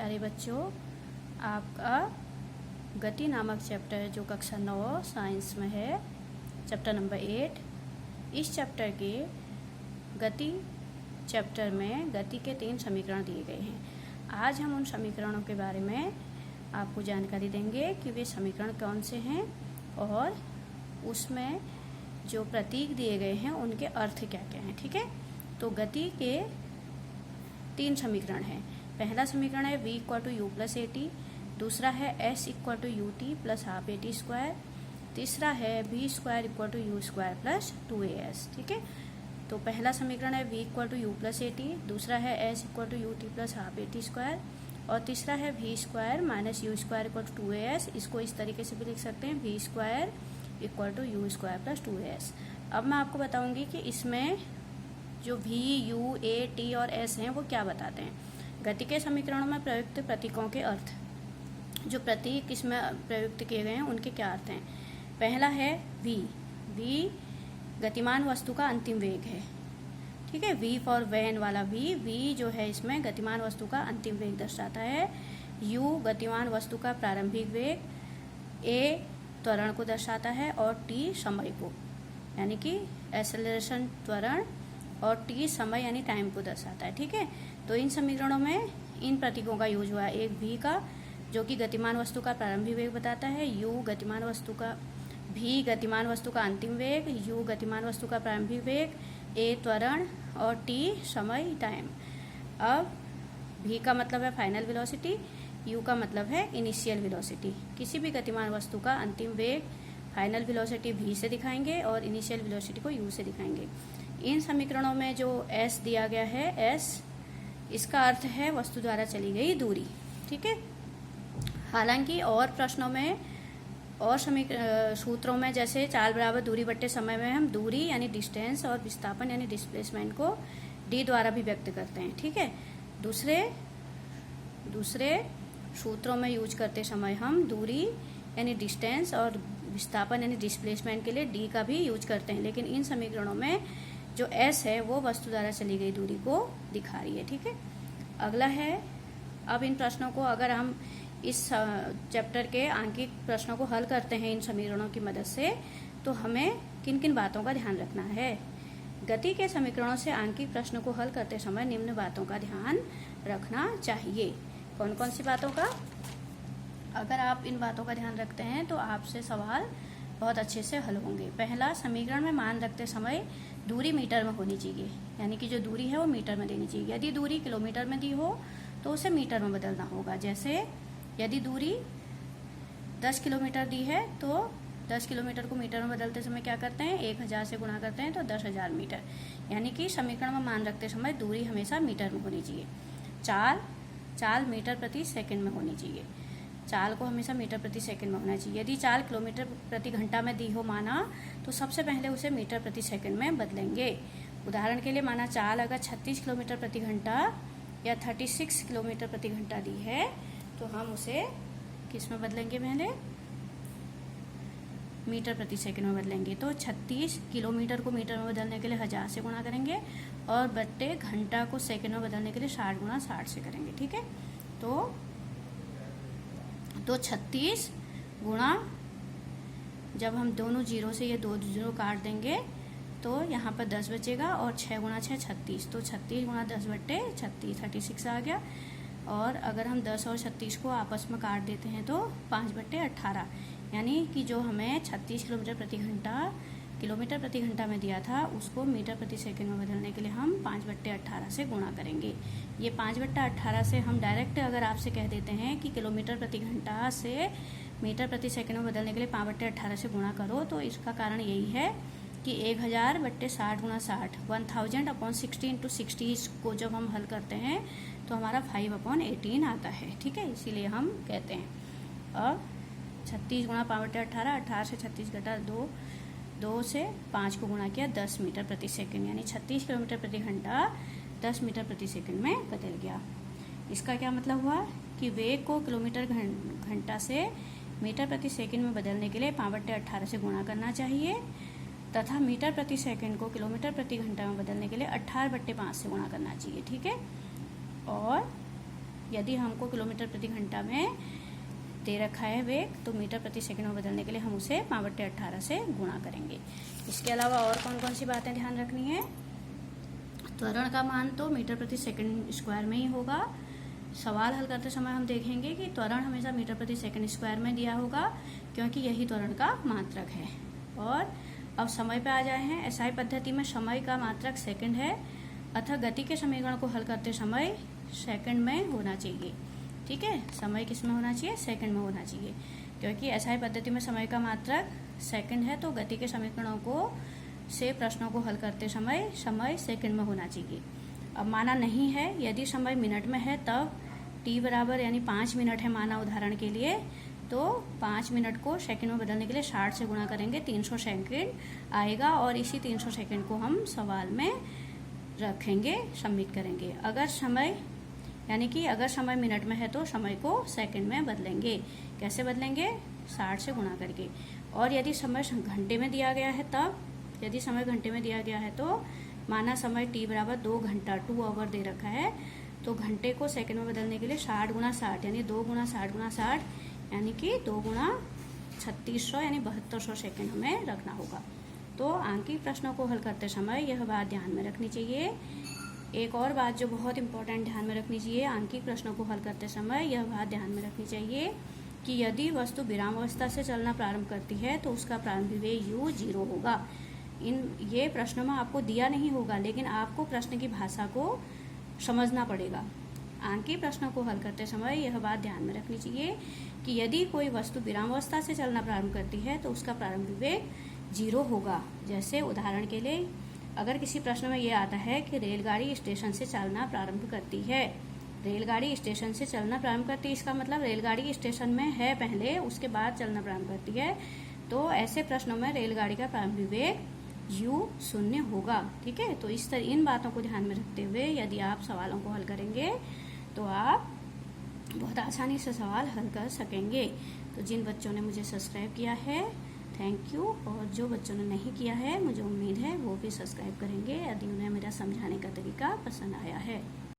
प्यारे बच्चों, आपका गति नामक चैप्टर जो कक्षा 9 साइंस में है, चैप्टर नंबर 8। इस चैप्टर के गति चैप्टर में गति के 3 समीकरण दिए गए हैं। आज हम उन समीकरणों के बारे में आपको जानकारी देंगे कि वे समीकरण कौन से हैं और उसमें जो प्रतीक दिए गए हैं उनके अर्थ क्या क्या हैं। ठीक है, तो गति के 3 समीकरण हैं। पहला समीकरण है v = u + at, दूसरा है s = ut + हाफ at², तीसरा है v² = u² + 2as। ठीक है, तो पहला समीकरण है v = u + at, दूसरा है s = ut + हाफ at² और तीसरा है v² - u² = 2as। इसको इस तरीके से भी लिख सकते हैं, v² = u² + 2as। अब मैं आपको बताऊंगी कि इसमें जो v, u, a, t और s हैं वो क्या बताते हैं। गति के समीकरणों में प्रयुक्त प्रतीकों के अर्थ, जो प्रतीक इसमें प्रयुक्त किए गए हैं उनके क्या अर्थ हैं। पहला है v। v गतिमान वस्तु का अंतिम वेग है। ठीक है, v फॉर वैन वाला v जो है इसमें गतिमान वस्तु का अंतिम वेग दर्शाता है। u गतिमान वस्तु का प्रारंभिक वेग, a त्वरण को दर्शाता है और t समय को, यानी कि एक्सेलरेशन त्वरण, और t समय यानी टाइम को दर्शाता है। ठीक है, तो इन समीकरणों में इन प्रतीकों का यूज हुआ है। एक v का जो कि गतिमान वस्तु का प्रारंभिक वेग बताता है, u गतिमान वस्तु का, v गतिमान वस्तु का अंतिम वेग, u गतिमान वस्तु का प्रारंभिक वेग, a त्वरण और t समय टाइम। अब v का मतलब है फाइनल वेलोसिटी, u का मतलब है इनिशियल वेलोसिटी। किसी भी गतिमान वस्तु का अंतिम वेग फाइनल वेलोसिटी v से दिखाएंगे और इनिशियल वेलोसिटी को u से दिखाएंगे। इन समीकरणों में जो s दिया गया है, s इसका अर्थ है वस्तु द्वारा चली गई दूरी। ठीक है, हालांकि और प्रश्नों में और सूत्रों में जैसे चाल बराबर दूरी बट्टे समय में हम दूरी यानी डिस्टेंस और विस्थापन यानी डिस्प्लेसमेंट को d द्वारा भी व्यक्त करते हैं। ठीक है, दूसरे सूत्रों में यूज करते समय हम दूरी यानी डिस्टेंस और विस्थापन यानी डिस्प्लेसमेंट के लिए d का भी यूज करते हैं, लेकिन इन समीकरणों में जो s है वो वस्तु द्वारा चली गई दूरी को दिखा रही है। ठीक है, अगला है, अब इन प्रश्नों को अगर हम इस चैप्टर के आंकिक प्रश्नों को हल करते हैं इन समीकरणों की मदद से, तो हमें किन किन बातों का ध्यान रखना है। गति के समीकरणों से आंकिक प्रश्नों को हल करते समय निम्न बातों का ध्यान रखना चाहिए। कौन कौन सी बातों का? अगर आप इन बातों का ध्यान रखते हैं तो आपसे सवाल बहुत अच्छे से हल होंगे। पहला, समीकरण में मान रखते समय दूरी मीटर में होनी चाहिए, यानी कि जो दूरी है वो मीटर में देनी चाहिए। यदि दूरी किलोमीटर में दी हो तो उसे मीटर में बदलना होगा। जैसे यदि दूरी 10 किलोमीटर दी है तो 10 किलोमीटर को मीटर में बदलते समय क्या करते हैं, 1000 से गुणा करते हैं तो 10,000 मीटर। यानी कि समीकरण में मान रखते समय दूरी हमेशा मीटर में होनी चाहिए। चाल मीटर प्रति सेकंड में होनी चाहिए। चाल को हमेशा मीटर प्रति सेकंड में होना चाहिए। यदि चाल किलोमीटर प्रति घंटा में दी हो माना, तो सबसे पहले उसे मीटर प्रति सेकंड में बदलेंगे। उदाहरण के लिए माना चाल अगर 36 किलोमीटर प्रति घंटा या 36 किलोमीटर प्रति घंटा दी है तो हम उसे किस में बदलेंगे, पहले मीटर प्रति सेकंड में बदलेंगे। तो 36 किलोमीटर को मीटर में बदलने के लिए 1000 से गुणा करेंगे और बट्टे घंटा को सेकंड में बदलने के लिए 60 गुणा 60 से करेंगे। ठीक है, तो 36 गुणा, जब हम दोनों जीरो से ये 2 जीरो काट देंगे तो यहाँ पर 10 बचेगा और 6 गुणा 6 36, तो 36 गुणा 10 बट्टे 36 36 आ गया। और अगर हम 10 और 36 को आपस में काट देते हैं तो 5 बट्टे 18, यानी कि जो हमें 36 किलोमीटर प्रति घंटा में दिया था उसको मीटर प्रति सेकंड में बदलने के लिए हम 5 बट्टे 18 से गुणा करेंगे। ये 5 बट्टे 18 से हम डायरेक्ट अगर आपसे कह देते हैं कि किलोमीटर प्रति घंटा से मीटर प्रति सेकंड में बदलने के लिए 5 बट्टे 18 से गुणा करो, तो इसका कारण यही है कि 1000 बट्टे 60 गुणा 60, 1000/60 × 60 को जब हम हल करते हैं तो हमारा 5/18 आता है। ठीक है, इसीलिए हम कहते हैं। अब 36 गुणा 5 बट्टे 18, 18 से 36 घटा 2 से 5 को गुणा किया 10 मीटर प्रति सेकंड, यानी 36 किलोमीटर प्रति घंटा 10 मीटर प्रति सेकंड में बदल गया। इसका क्या मतलब हुआ कि वेग को किलोमीटर घंटा से मीटर प्रति सेकंड में बदलने के लिए 5 बट्टे 18 से गुणा करना चाहिए, तथा मीटर प्रति सेकंड को किलोमीटर प्रति घंटा में बदलने के लिए 18 बट्टे 5 से गुणा करना चाहिए। ठीक है, और यदि हमको किलोमीटर प्रति घंटा में दे रखा है वेग, तो मीटर प्रति सेकंड में बदलने के लिए हम उसे 5/18 से गुणा करेंगे। इसके अलावा और कौन कौन सी बातें ध्यान रखनी है? त्वरण का मान तो मीटर प्रति सेकंड स्क्वायर में ही होगा। सवाल हल करते समय हम देखेंगे कि त्वरण हमेशा मीटर प्रति सेकंड स्क्वायर में दिया होगा, क्योंकि यही त्वरण का मात्रक है। और अब समय पे आ जाए हैं। एसआई पद्धति में समय का मात्रक सेकंड है, अतः गति के समीकरण को हल करते समय सेकंड में होना चाहिए। ठीक है, समय किस में होना चाहिए? सेकंड में होना चाहिए, क्योंकि एसआई पद्धति में समय का मात्रक सेकंड है, तो गति के समीकरणों को से प्रश्नों को हल करते समय समय सेकंड में होना चाहिए। अब माना नहीं है, यदि समय मिनट में है तब t बराबर यानी 5 मिनट है माना उदाहरण के लिए, तो 5 मिनट को सेकंड में बदलने के लिए 60 से गुणा करेंगे, 300 सेकंड आएगा। और इसी 300 सेकंड को हम सवाल में रखेंगे, सबमिट करेंगे। अगर समय यानी कि अगर समय मिनट में है तो समय को सेकंड में बदलेंगे। कैसे बदलेंगे? 60 से गुणा करके। और यदि समय घंटे में दिया गया है तब, यदि समय घंटे में दिया गया है तो माना समय t बराबर 2 घंटा 2 आवर दे रखा है, तो घंटे को सेकंड में बदलने के लिए 60 गुणा 60 यानी 2 गुणा 60 गुणा 60 यानी कि 2 गुणा 3600 यानी 7200 सेकंड हमें रखना होगा। तो आंकिक प्रश्नों को हल करते समय यह बात ध्यान में रखनी चाहिए। एक और बात जो बहुत इंपॉर्टेंट ध्यान में रखनी चाहिए, आंकिक प्रश्नों को हल करते समय यह बात ध्यान में रखनी चाहिए कि यदि वस्तु विराम अवस्था से चलना प्रारंभ करती है तो उसका प्रारंभिक वेग u 0 होगा। ये प्रश्नों में आपको दिया नहीं होगा, लेकिन आपको प्रश्न की भाषा को समझना पड़ेगा। आंकिक प्रश्नों को हल करते समय यह बात ध्यान में रखनी चाहिए कि यदि कोई वस्तु विराम अवस्था से चलना प्रारंभ करती है तो उसका प्रारंभिक वेग 0 होगा। जैसे उदाहरण के लिए अगर किसी प्रश्न में यह आता है कि रेलगाड़ी स्टेशन से चलना प्रारंभ करती है, रेलगाड़ी स्टेशन से चलना प्रारंभ करती है, इसका मतलब रेलगाड़ी स्टेशन में है पहले, उसके बाद चलना प्रारंभ करती है, तो ऐसे प्रश्नों में रेलगाड़ी का प्रारंभिक वेग u 0 होगा। ठीक है, तो इस तरह इन बातों को ध्यान में रखते हुए यदि आप सवालों को हल करेंगे तो आप बहुत आसानी से सवाल हल कर सकेंगे। तो जिन बच्चों ने मुझे सब्सक्राइब किया है थैंक यू, और जो बच्चों ने नहीं किया है मुझे उम्मीद है वो भी सब्सक्राइब करेंगे यदि उन्हें मेरा समझाने का तरीका पसंद आया है।